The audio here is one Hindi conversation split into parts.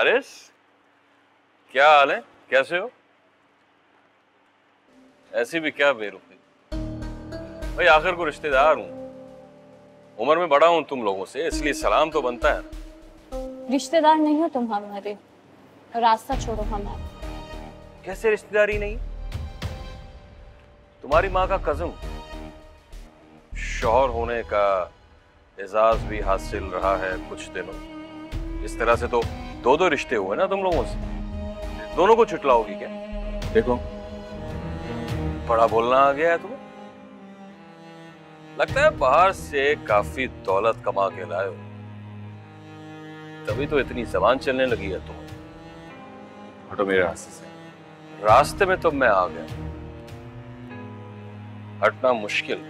हारिस, क्या हाल है? कैसे हो? ऐसी भी क्या बेरुखी भाई, आखिर को रिश्तेदार हूं, उम्र में बड़ा हूं तुम लोगों से, इसलिए सलाम तो बनता है। रिश्तेदार नहीं हो तुम हमारे, रास्ता छोड़ो हमारा। कैसे रिश्तेदारी नहीं? तुम्हारी माँ का कजन, शौहर होने का एजाज भी हासिल रहा है कुछ दिनों। इस तरह से तो दो दो रिश्ते हुए ना तुम लोगों से, दोनों को छुटलाओगी क्या? देखो, बड़ा बोलना आ गया है तुम्हें। लगता है बाहर से काफी दौलत कमा के लाए हो, तभी तो इतनी जबान चलने लगी है तुम्हें। हटो मेरे रास्ते से। रास्ते में तो मैं आ गया, हटना मुश्किल।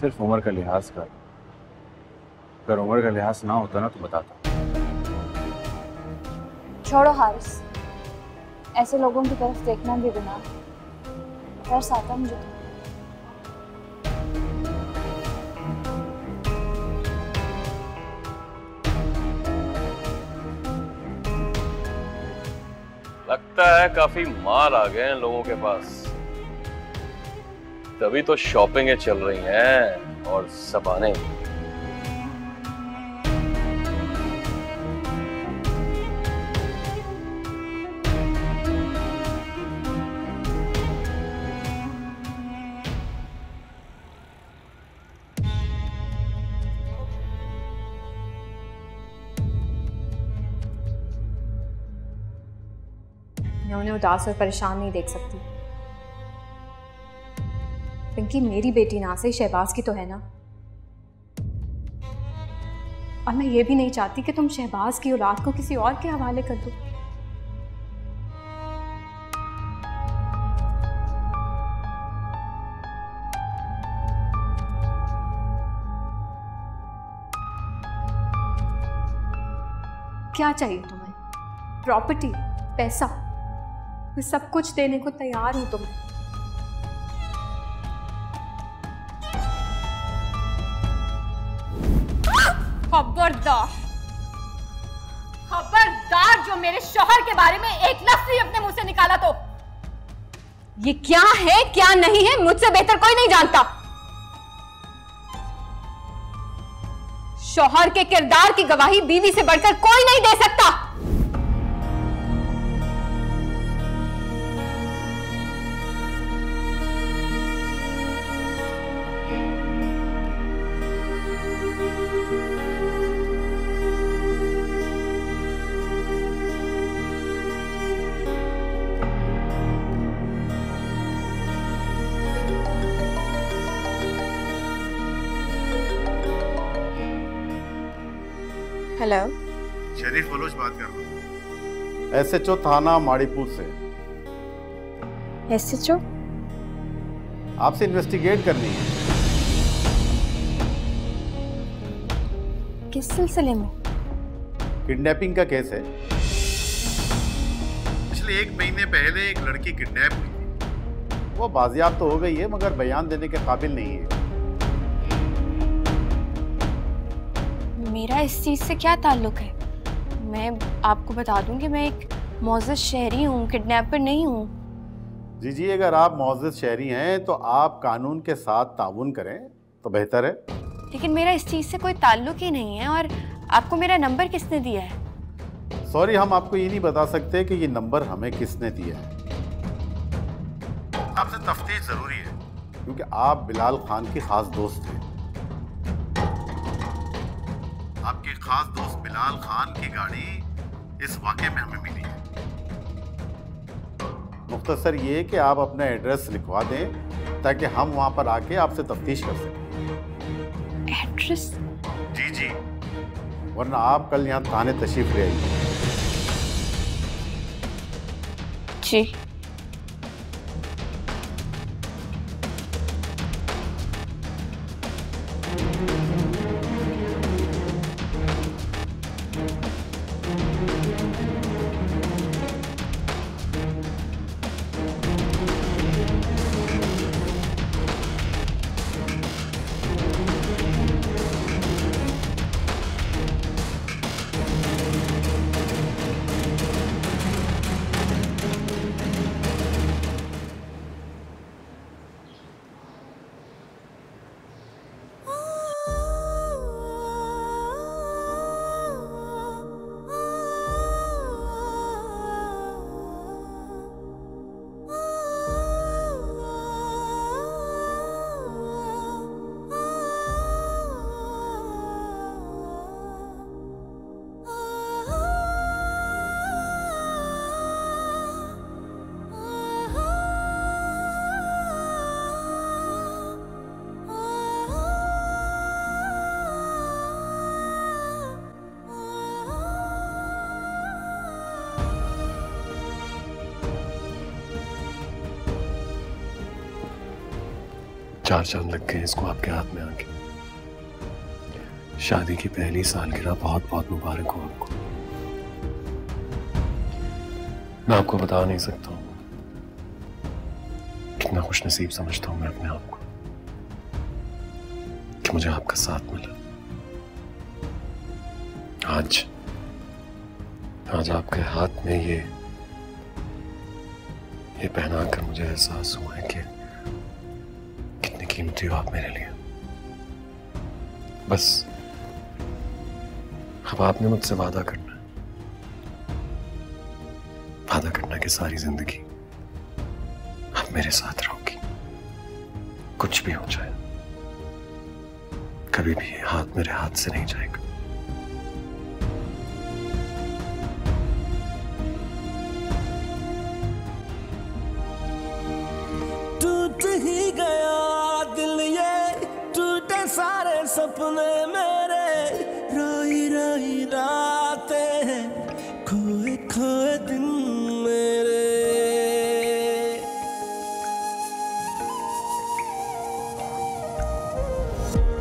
सिर्फ उम्र का लिहाज कर, अगर उम्र का लिहाज ना होता ना तो बताता। छोड़ो हारिस, ऐसे लोगों की तरफ देखना भी गुनाह है। तरस आता मुझे तो। लगता है काफी माल आ गए हैं लोगों के पास, तभी तो शॉपिंगें चल रही हैं और ज़बानें। मैं उन्हें उदास और परेशान नहीं देख सकती। पिंकी मेरी बेटी ना से शहबाज की तो है ना, और मैं ये भी नहीं चाहती कि तुम शहबाज की औलाद को किसी और के हवाले कर दो। क्या चाहिए तुम्हें? प्रॉपर्टी, पैसा, मैं सब कुछ देने को तैयार हूं तुम्हें। खबरदार, खबरदार, जो मेरे शौहर के बारे में एक लफ्ज़ भी अपने मुंह से निकाला तो ये क्या है क्या नहीं है मुझसे बेहतर कोई नहीं जानता। शौहर के किरदार की गवाही बीवी से बढ़कर कोई नहीं दे सकता। हेलो, शरीफ बलोच बात कर रहा हूँ, एसएचओ थाना माड़ीपुर से। एसएचओ? आपसे इन्वेस्टिगेट करनी है। किस सिलसिले में? किडनैपिंग का केस है। पिछले 1 महीने पहले एक लड़की किडनैप हुई थी। वो बाजियाब तो हो गई है मगर बयान देने के काबिल नहीं है। मेरा इस चीज से क्या ताल्लुक है? मैं आपको बता दूं कि मैं एक मौजूद शहरी हूँ, किडनैपर नहीं हूँ। जी, अगर आप मौजूद शहरी हैं तो आप कानून के साथ ताउन करें तो बेहतर है। लेकिन मेरा इस चीज से कोई ताल्लुक ही नहीं है। और आपको मेरा नंबर किसने दिया है? सॉरी, हम आपको ये नहीं बता सकते कि ये नंबर हमें किसने दिया है। आपसे तफ्तीश जरूरी है क्योंकि आप बिलाल खान की खास दोस्त हैं। आपके खास दोस्त बिलाल खान की गाड़ी इस वाकये में हमें मिली है। मुख्तसर ये कि आप अपना एड्रेस लिखवा दें ताकि हम वहां पर आके आपसे तफ्तीश कर सकें। एड्रेस? जी, वरना आप कल यहाँ थाने तशरीफ ले आइए। जी। 4 चांद लग गए इसको आपके हाथ में आके। शादी की पहली सालगिरह बहुत बहुत मुबारक हो आपको। मैं आपको बता नहीं सकता हूं कितना खुशनसीब समझता हूं मैं अपने आप को कि मुझे आपका साथ मिला। आज आपके हाथ में ये पहनाकर मुझे एहसास हुआ है कि कितनी कीमती हो आप मेरे लिए। बस अब आपने मुझसे वादा करना है, वादा करना कि सारी जिंदगी आप मेरे साथ रहोगी, कुछ भी हो जाए, कभी भी ये हाथ मेरे हाथ से नहीं जाएगा। टूट ही गया दिल ये, टूटे सारे सपने मेरे, रोई रोई रातें, खोए खोए दिन मेरे।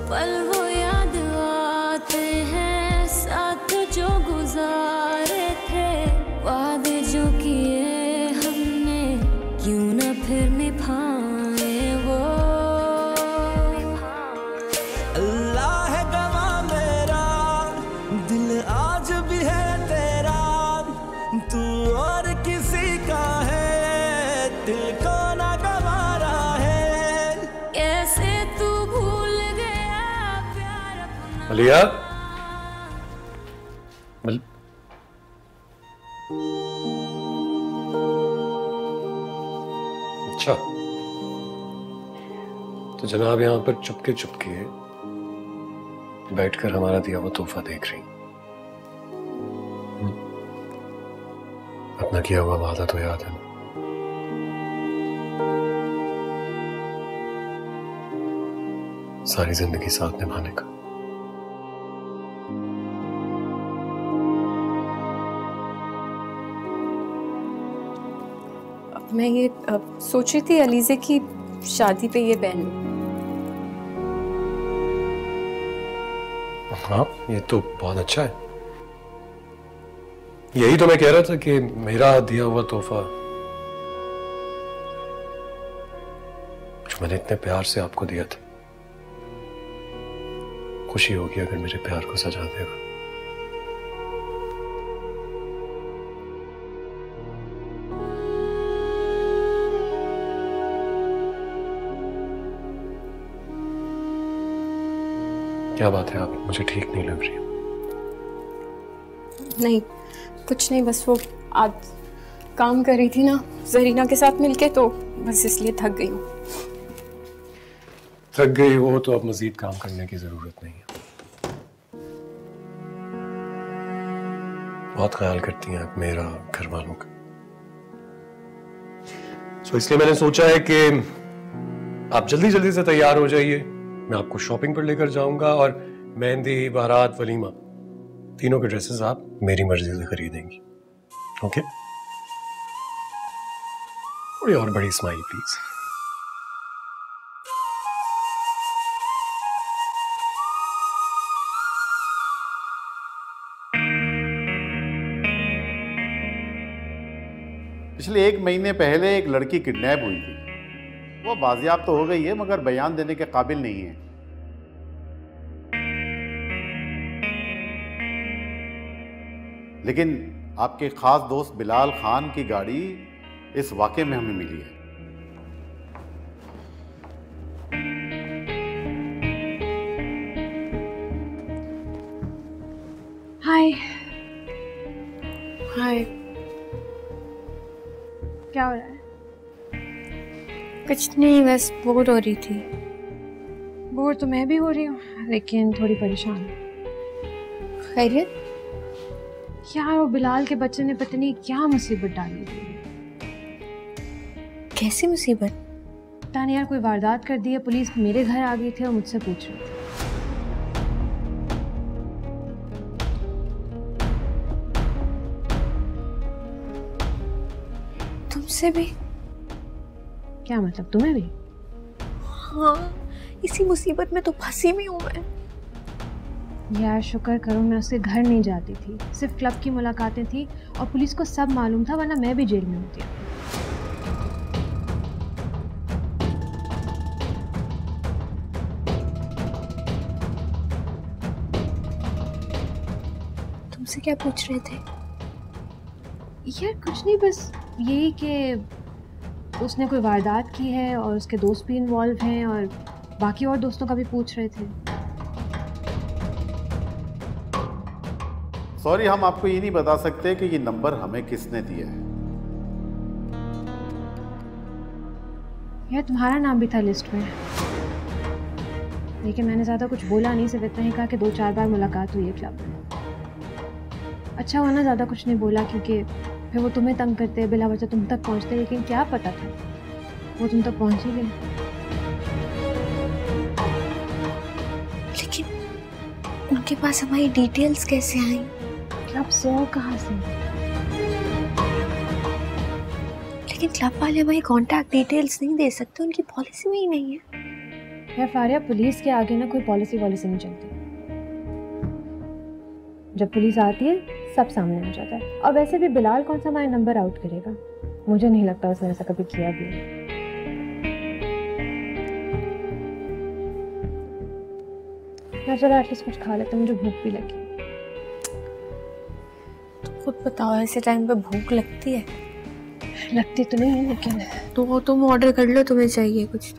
पल वो याद आते हैं साथ जो गुजारे थे, वादे जो किए हमने क्यों न फिर निभाए वो। अल्लाह है गवाह मेरा, दिल आज भी है तेरा, तू और किसी का है, दिल को ना गवारा है। कैसे तू भूल गया प्यार अपना। मलिया, अच्छा तो जनाब यहां पर चुपके चुपके बैठकर हमारा दिया हुआ तोहफा देख रही। अपना किया हुआ वादा तो याद है ना? सारी जिंदगी साथ निभाने का। मैं ये सोच रही थी अलीज़े की शादी पे ये पहनूं। हाँ, ये तो बहुत अच्छा है। यही तो मैं कह रहा था कि मेरा दिया हुआ तोहफा जो मैंने इतने प्यार से आपको दिया था, खुशी होगी अगर मेरे प्यार को सजा देगा। क्या बात है, आप मुझे ठीक नहीं लग रही। नहीं कुछ नहीं, बस वो आज काम कर रही थी ना जरीना के साथ मिलके, तो बस इसलिए थक गई हूँ। थक गई हो तो अब मजीद काम करने की जरूरत नहीं है। बहुत ख्याल करती हैं आप मेरा, घर वालों का। तो इसलिए मैंने सोचा है कि आप जल्दी जल्दी से तैयार हो जाइए, मैं आपको शॉपिंग पर लेकर जाऊंगा और मेहंदी, बारात, वलीमा तीनों के ड्रेसेस आप मेरी मर्जी से खरीदेंगी। ओके? थोड़ी और बड़ी स्माइल प्लीज। पिछले 1 महीने पहले एक लड़की किडनैप हुई थी। वो बाजियाब तो हो गई है मगर बयान देने के काबिल नहीं है। लेकिन आपके खास दोस्त बिलाल खान की गाड़ी इस वाक़े में हमें मिली है। हाय हाय, क्या हो रहा है? कुछ नहीं, बस बोर हो रही थी। बोर तो मैं भी हो रही हूँ, लेकिन थोड़ी परेशान हूँ। खैरियत? यार वो बिलाल के बच्चे ने पता नहीं क्या मुसीबत डाली थी। कैसी मुसीबत? पता नहीं यार, कोई वारदात कर दी है। पुलिस मेरे घर आ गई थी और मुझसे पूछ रही थी। तुमसे भी? क्या मतलब, तुम्हें भी? हाँ, इसी मुसीबत में तो फंसी भी हूँ मैं। यार शुक्र करो मैं उसके घर नहीं जाती थी, सिर्फ क्लब की मुलाकातें थी और पुलिस को सब मालूम था, वरना मैं भी जेल में होती। तुमसे क्या पूछ रहे थे? यार कुछ नहीं, बस यही कि उसने कोई वारदात की है और उसके दोस्त भी इन्वॉल्व हैं और बाकी और दोस्तों का भी पूछ रहे थे। सॉरी, हम आपको ये नहीं बता सकते कि ये नंबर हमें किसने दिया है। यार तुम्हारा नाम भी था लिस्ट में, लेकिन मैंने ज़्यादा कुछ बोला नहीं, सिर्फ इतना ही कहा कि 2-4 बार मुलाकात हुई है क्लब में। अच्छा हुआ ना ज़्यादा कुछ नहीं बोला, क्योंकि फिर वो तुम्हें तंग करते, बिला वजह तुम तक पहुंचते, लेकिन क्या पता था वो तुम तक पहुंच ही गए। लेकिन उनके पास हमारी डिटेल्स कैसे आई? क्लब से और कहाँ से? लेकिन क्लब वाले हमारी कांटेक्ट डिटेल्स नहीं दे सकते, उनकी पॉलिसी में ही नहीं है। यार फारिया, पुलिस के आगे ना कोई पॉलिसी नहीं चलती। जब पुलिस आती है सब सामने आ जाता है। और वैसे भी बिलाल कौन सा हमारा नंबर आउट करेगा? मुझे नहीं लगता उसने ऐसा कभी किया भी। मैं चलो एटलीस्ट कुछ खा लेते, मुझे भूख भी लगी। खुद बताओ, ऐसे टाइम पे भूख लगती है? लगती तो नहीं है, लेकिन तो तुम ऑर्डर कर लो, तुम्हें चाहिए कुछ?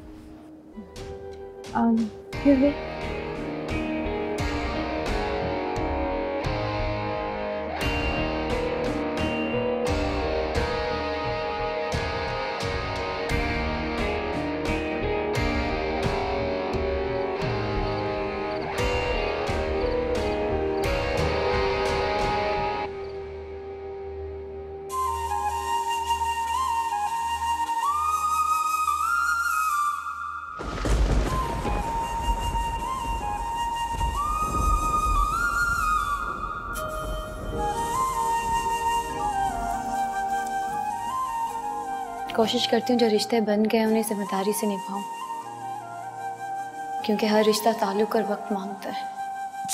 फिर भी कोशिश करती हूँ जो रिश्ते बन गए उन्हें जिम्मेदारी से निभाऊं, क्योंकि हर रिश्ता ताल्लुक और वक्त मांगता है।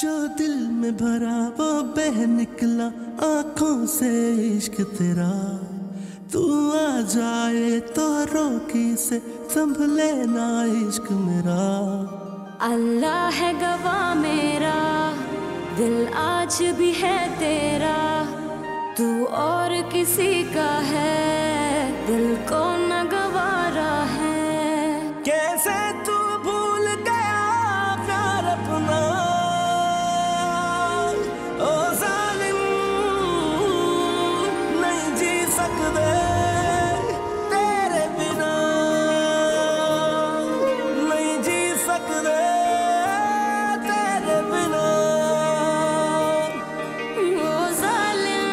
जो दिल में भरा वो बह निकला आंखों से इश्क तेरा, तू आ जाए तो रोकी से संभले ना इश्क मेरा। अल्लाह है गवाह मेरा, दिल आज भी है तेरा, तू और किसी का है, दिल को न गवारा है। कैसे तू भूल गया प्यार अपना, ओ जालिम नहीं जी सकते तेरे बिना, नहीं जी सकते तेरे बिना। ओ जालिम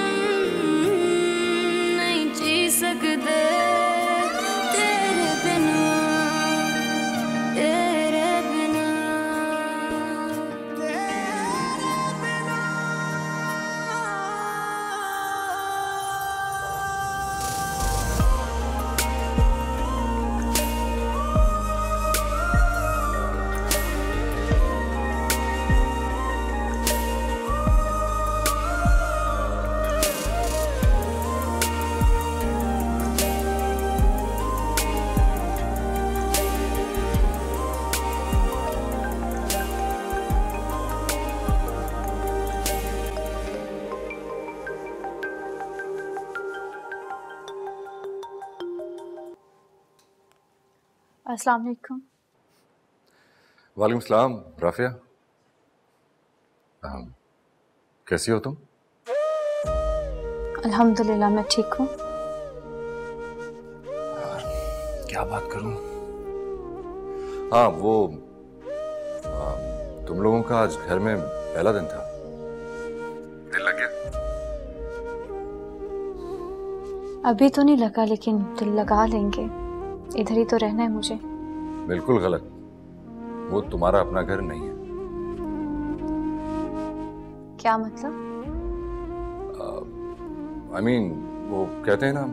नहीं जी सकते तेरे बिना, तेरे बिना, तेरे बिना। अस्सलाम वालेकुम। वालेकुम सलाम राफिया। कैसी हो तुम? अल्हम्दुलिल्लाह मैं ठीक हूँ। क्या बात करूं? हाँ वो तुम लोगों का आज घर में पहला दिन था, दिल लग गया? अभी तो नहीं लगा, लेकिन दिल लगा लेंगे, इधर ही तो रहना है मुझे। बिल्कुल गलत, वो तुम्हारा अपना घर नहीं है। क्या मतलब? I mean, वो कहते हैं ना,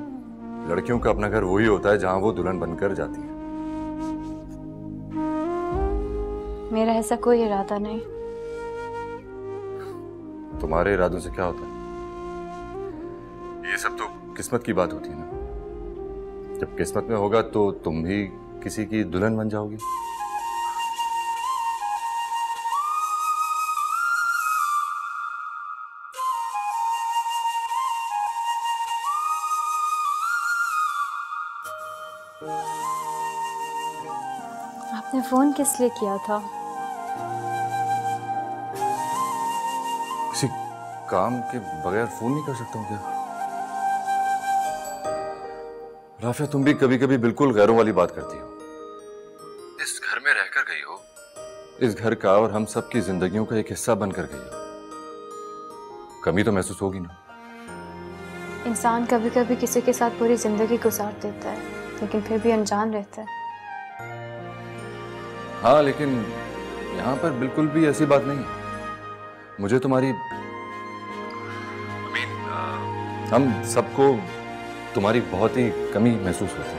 लड़कियों का अपना घर वही होता है जहां वो दुल्हन बनकर जाती है। मेरा ऐसा कोई इरादा नहीं। तुम्हारे इरादों से क्या होता है? ये सब तो किस्मत की बात होती है ना। जब किस्मत में होगा तो तुम भी किसी की दुल्हन बन जाओगी। आपने फोन किस लिए किया था? किसी काम के बगैर फोन नहीं कर सकता हूँ क्या? राफिया, तुम भी कभी कभी बिल्कुल गैरों वाली बात करती हो। इस घर में रहकर गई हो, इस घर का और हम सब की जिंदगियों का एक हिस्सा बनकर गई हो। कमी तो महसूस होगी ना। इंसान कभी कभी किसी के साथ पूरी जिंदगी गुजार देता है, लेकिन फिर भी अनजान रहता है। हाँ, लेकिन यहाँ पर बिल्कुल भी ऐसी बात नहीं है। मुझे तुम्हारी हम सबको तुम्हारी बहुत ही कमी महसूस होती है।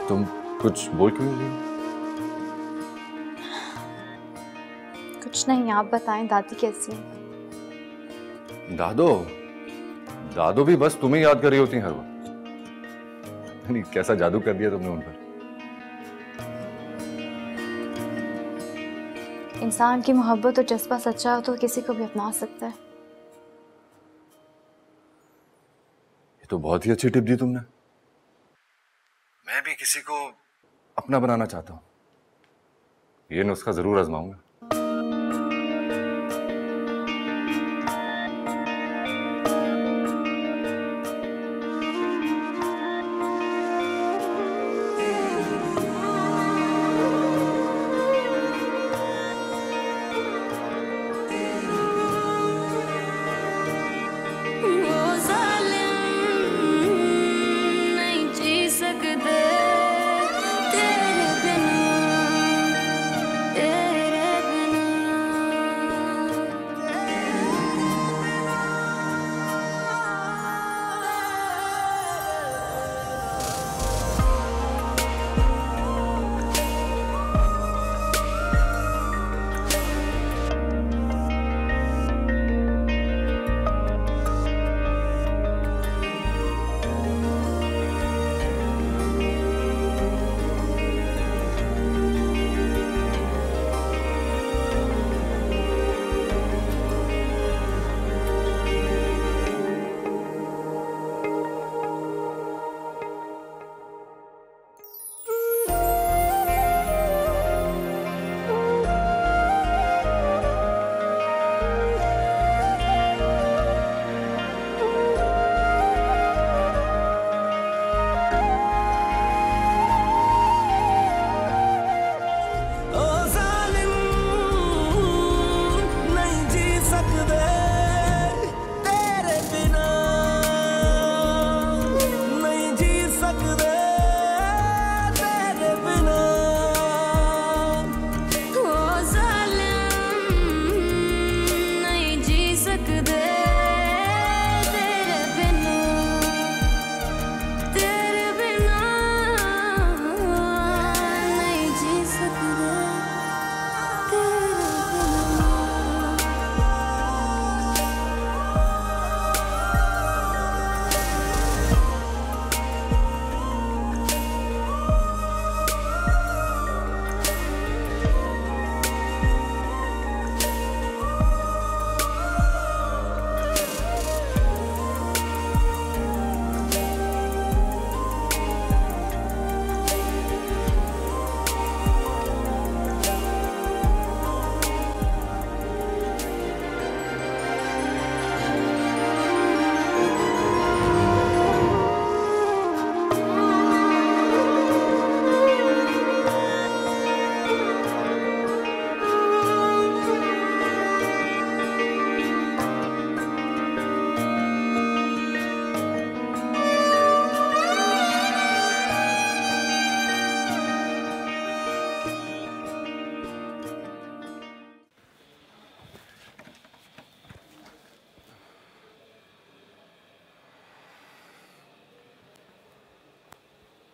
तुम कुछ बोल क्यों नहीं रही? कुछ नहीं, आप बताएं दादी कैसी है? दादो दादो भी बस तुम्हें याद कर रही होती हैं हर वक्त। नहीं, कैसा जादू कर दिया तुमने उन पर। इंसान की मोहब्बत और जज्बा सच्चा हो तो किसी को भी अपना सकता है। ये तो बहुत ही अच्छी टिप दी तुमने। मैं भी किसी को अपना बनाना चाहता हूं। ये नुस्खा जरूर आजमाऊंगा। तेरे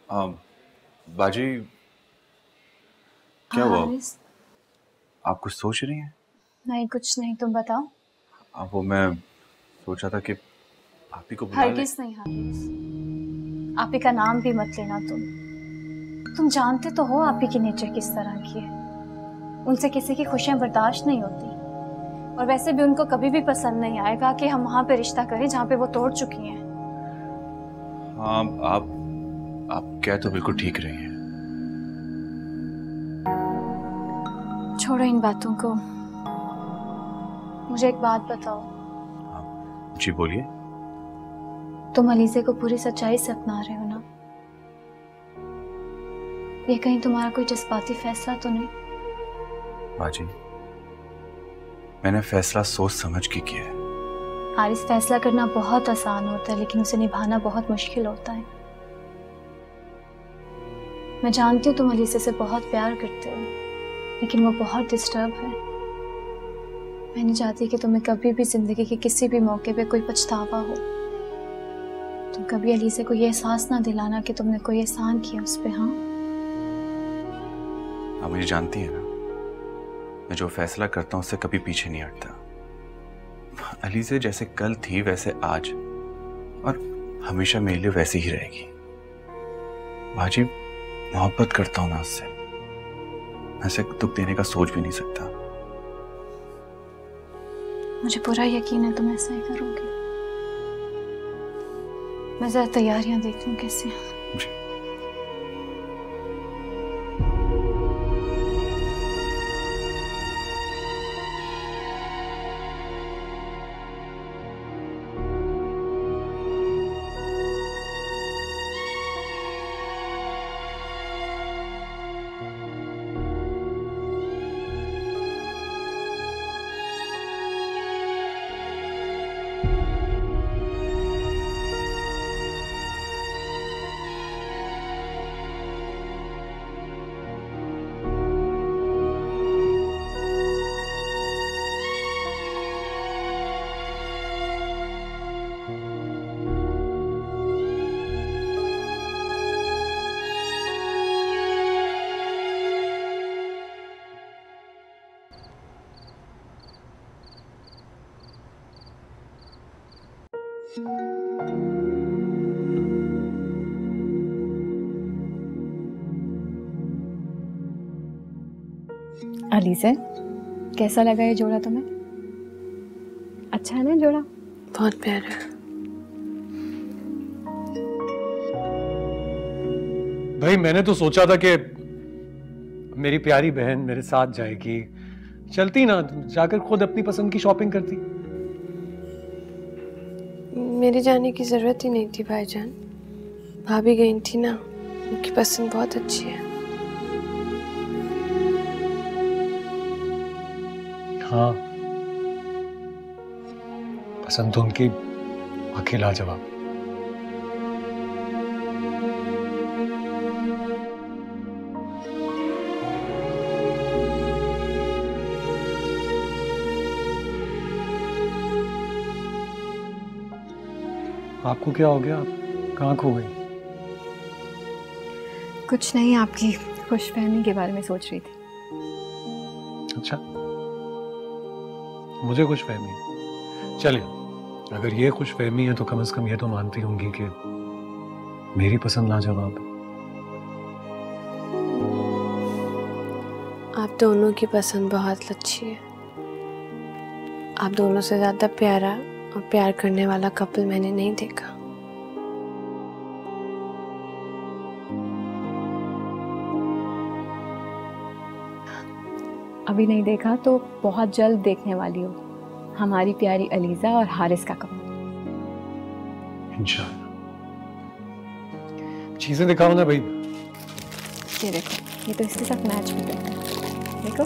बाजी क्या हाँ, हुआ? हारिस। आप कुछ सोच रही हैं? नहीं, कुछ नहीं, तुम बताओ। वो मैं सोचा था कि आपी को बुला ले। हरगिज नहीं हारिस, आपी का नाम भी मत लेना तुम जानते तो हो आपी की नेचर किस तरह की है। उनसे किसी की खुशियां बर्दाश्त नहीं होती, और वैसे भी उनको कभी भी पसंद नहीं आएगा कि हम वहां पे रिश्ता करें जहाँ पे वो तोड़ चुकी हैं। हाँ, आप कह तो बिल्कुल ठीक रही हैं। छोड़ो इन बातों को, मुझे एक बात बताओ। जी बोलिए। तुम अलीज़े को पूरी सच्चाई से अपना रहे हो ना? ये कहीं तुम्हारा कोई जज्बाती फैसला तो नहीं? बाजी, मैंने फैसला सोच समझ के किया है। हारिस, फैसला करना बहुत आसान होता है, लेकिन उसे निभाना बहुत मुश्किल होता है। मैं जानती हूँ तुम अलीज़े से बहुत प्यार करते हो, लेकिन वो बहुत डिस्टर्ब है। मैं नहीं चाहती कि तुम्हें कभी भी जिंदगी के किसी भी मौके पे कोई पछतावा हो। तुम कभी अलीज़े को ये एहसास ना दिलाना कि तुमने कोई एहसान किया उस पे। हाँ, आप मुझे जानती हैं ना, मैं जो फैसला करता हूँ उससे कभी पीछे नहीं हटता। अलीज़े जैसे कल थी वैसे आज, और हमेशा मेरे लिए वैसी ही रहेगी। बाजी, मोहब्बत करता हूँ मैं उससे, ऐसे दुख देने का सोच भी नहीं सकता। मुझे पूरा यकीन है तुम ऐसा ही करोगे। मैं जरा तैयारियां देख लूं कैसे। अलीज़े, कैसा लगा ये जोड़ा तुम्हें? अच्छा है ना जोड़ा? बहुत प्यारा है। भाई मैंने तो सोचा था कि मेरी प्यारी बहन मेरे साथ जाएगी, चलती ना जाकर खुद अपनी पसंद की शॉपिंग करती। मेरे जाने की जरूरत ही नहीं थी भाईजान, भाभी गई थी ना, उनकी पसंद बहुत अच्छी है। हाँ, पसंद तो उनकी वाकई लाजवाब। आपको क्या हो गया? आप कहाँ खो गई? कुछ नहीं, आपकी खुशफहमी के बारे में सोच रही थी। अच्छा, मुझे खुशफहमी है। चलिए, अगर ये खुशफहमी है तो कम से कम ये तो मानती होंगी कि मेरी पसंद लाजवाब है। आप दोनों की पसंद बहुत अच्छी है। आप दोनों से ज्यादा प्यारा और प्यार करने वाला कपल मैंने नहीं देखा। अभी नहीं देखा तो बहुत जल्द देखने वाली हो, हमारी प्यारी अलीज़ा और हारिस का कपल। इंशाल्लाह। चीजें दिखाओ ना भाई। ये देखो, ये तो इसके साथ मैच भी करता है, देखो।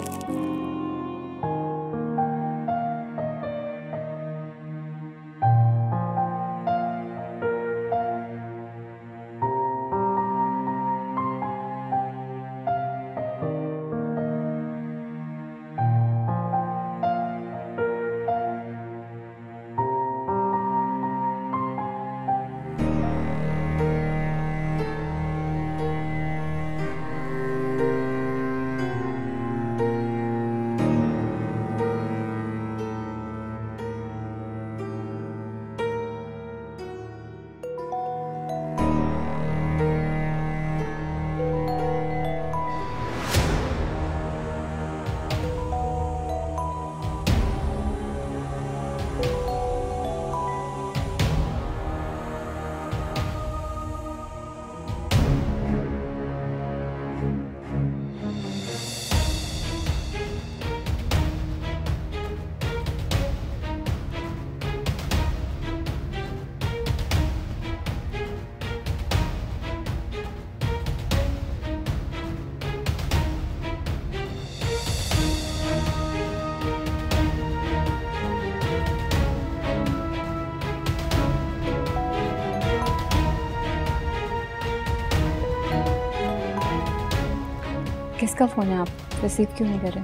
किसका फ़ोन है? आप रिसीव क्यों नहीं कर रहे?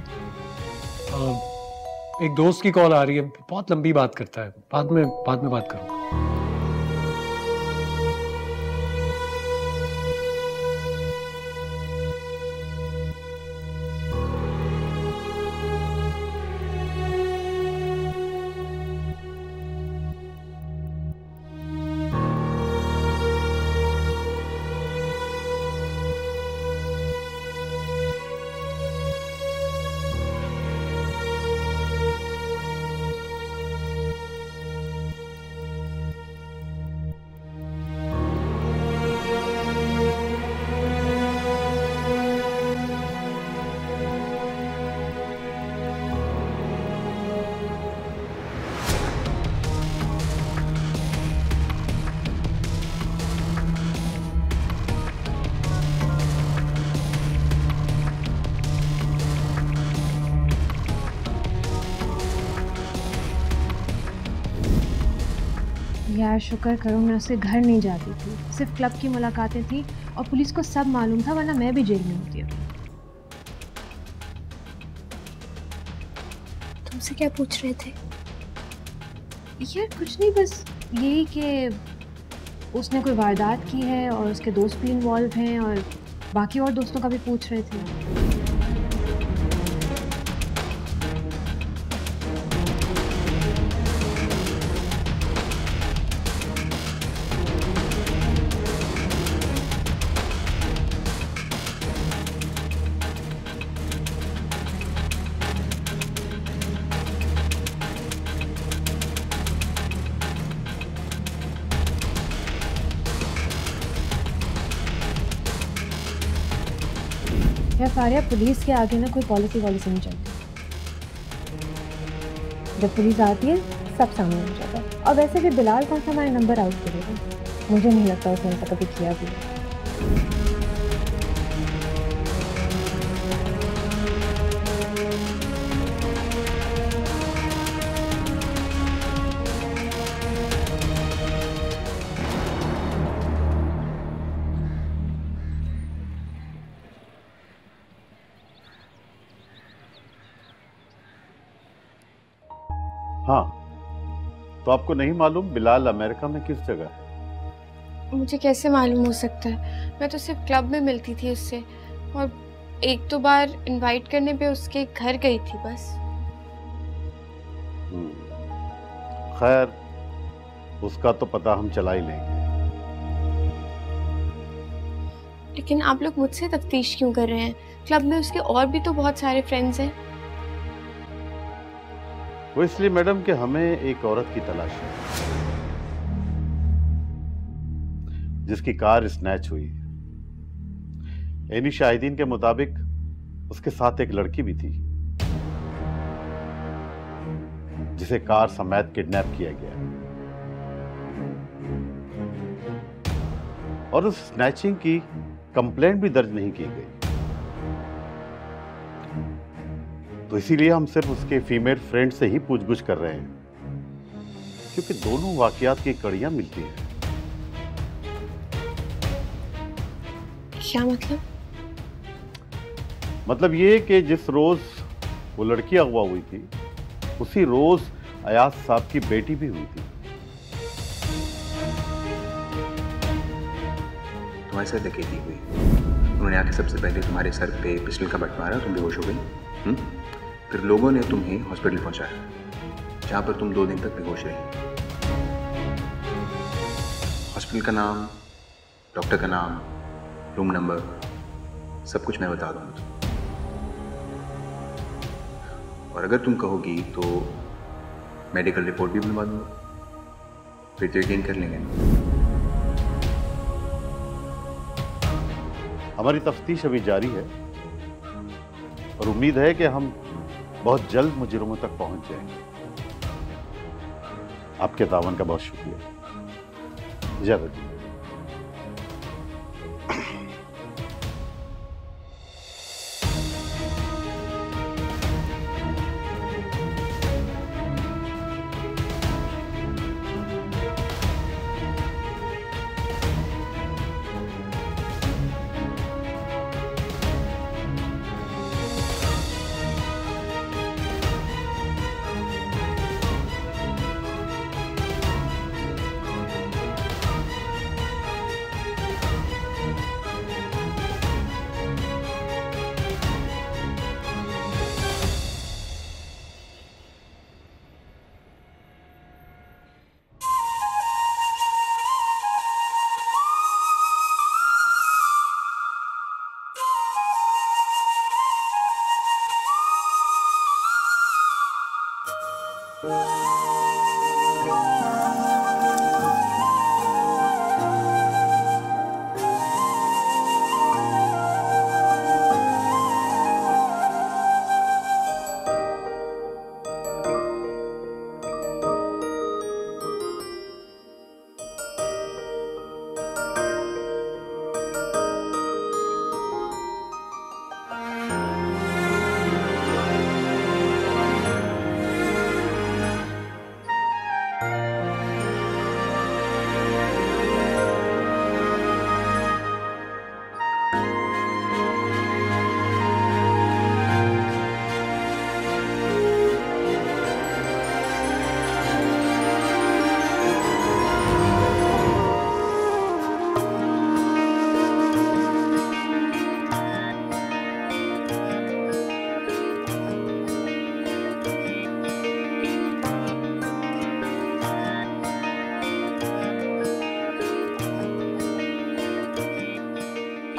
एक दोस्त की कॉल आ रही है, बहुत लंबी बात करता है, बाद में बात करूँगा। यार शुक्र करो मैं उसके घर नहीं जाती थी, सिर्फ क्लब की मुलाकातें थी और पुलिस को सब मालूम था, वरना मैं भी जेल में होती। तुमसे क्या पूछ रहे थे? यार कुछ नहीं, बस यही कि उसने कोई वारदात की है और उसके दोस्त भी इन्वॉल्व हैं और बाकी और दोस्तों का भी पूछ रहे थे। यार फारिया, पुलिस के आगे ना कोई पॉलिसी नहीं चलती। जब पुलिस आती है सब सामने हो जाता है। और वैसे भी बिलाल कौन सा हमारे नंबर आउट करेगा? मुझे नहीं लगता उसने ऐसा कभी किया भी। हाँ, तो आपको नहीं मालूम बिलाल अमेरिका में किस जगह है? मुझे कैसे मालूम हो सकता है? मैं तो सिर्फ क्लब में मिलती थी उससे और एक दो बार इनवाइट करने पे उसके घर गई थी बस। खैर, उसका तो पता हम चला ही लेंगे। लेकिन आप लोग मुझसे तफ्तीश क्यों कर रहे हैं? क्लब में उसके और भी तो बहुत सारे फ्रेंड्स हैं। वो इसलिए मैडम कि हमें एक औरत की तलाश है जिसकी कार स्नैच हुई। एनी शाहिदीन के मुताबिक उसके साथ एक लड़की भी थी जिसे कार समेत किडनैप किया गया और उस स्नैचिंग की कंप्लेंट भी दर्ज नहीं की गई। तो इसीलिए हम सिर्फ उसके फीमेल फ्रेंड से ही पूछगछ कर रहे हैं क्योंकि दोनों वाकयात की कड़ियां मिलती हैं। क्या मतलब? मतलब ये कि जिस रोज वो लड़की अगवा हुई थी उसी रोज अयाज साहब की बेटी भी हुई थी। तुम्हारे साथ डकैती हुई, उन्होंने आके सबसे पहले तुम्हारे सर पे पिस्टल का बट मारा, तुम बेहोश हो गई। फिर लोगों ने तुम्हें हॉस्पिटल पहुंचाया जहां पर तुम 2 दिन तक बेहोश रही। हॉस्पिटल का नाम, डॉक्टर का नाम, रूम नंबर, सब कुछ मैं बता दूंगा। और अगर तुम कहोगी तो मेडिकल रिपोर्ट भी बनवा दूंगा, फिर तो यकीन कर लेंगे। हमारी तफ्तीश अभी जारी है और उम्मीद है कि हम बहुत जल्द मुजरिमों तक पहुंच जाएंगे। आपके तावन का बहुत शुक्रिया। इजाजत दीजिए।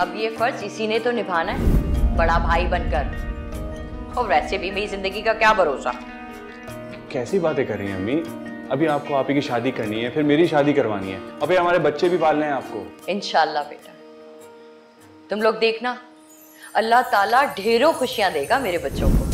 अब ये फर्ज इसी ने तो निभाना है, बड़ा भाई बनकर। और वैसे भी मेरी जिंदगी का क्या भरोसा। कैसी बातें कर रही हैं अम्मी? अभी आपको आप ही की शादी करनी है, फिर मेरी शादी करवानी है, और फिर हमारे बच्चे भी पालने हैं आपको। इंशाल्लाह बेटा, तुम लोग देखना, अल्लाह ताला ढेरों खुशियां देगा मेरे बच्चों को।